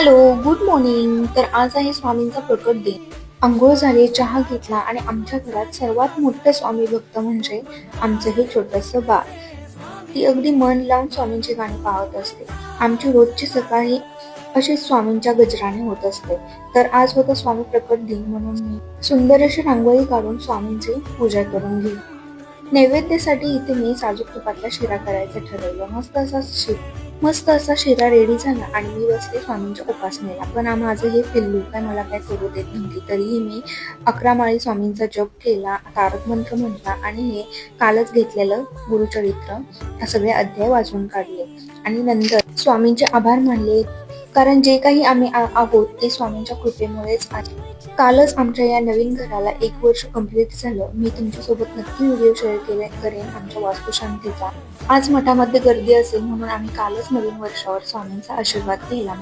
Hello, good morning. तर आज आहे स्वामींचा प्रकट दिन. अंघोळ झाली, चहा घेतला आणि आमच्या घरात सर्वात मोठं स्वामी भक्त म्हणजे आमचं हे छोटंसं बाळ. ती अगदी मन लावून स्वामींची गाणी पाहत असते. आमची रोजची सकाळ ही अशीच स्वामींच्या गजराने होत असते. तर आज होता स्वामी प्रकट दिन म्हणून मी सुंदर अशी रांगोळी काढून स्वामींची पूजा करून घेईन. नैवेद्यासाठी इथे मी साजूक तुपातला शिरा करायचं ठरवलं. मस्त असा शिरा रेडी झाला आणि मी बसले स्वामींच्या उपासनेला. पण माझं हे पिल्लू काय मला काय करू देत नव्हती. तरीही मी 11 माळी स्वामींचा जप केला, तारक मंत्र म्हटला आणि हे कालच घेतलेलं गुरुचरित्र हे सगळे अध्याय वाचून काढले आणि नंतर स्वामींचे आभार मानले. कारण जे काही आम्ही आहोत ते स्वामींच्या कृपेमुळेच आहे. कालच आमच्या या नवीन घराला 1 वर्ष कंप्लीट झालं. मी तुमच्यासोबत नक्की व्हिडिओ शेअर करेन आमच्या वास्तुशांतीचा. आज मठामध्ये गर्दी असेल म्हणून आम्ही कालच नवीन वर्षावर स्वामींचा आशीर्वाद केला.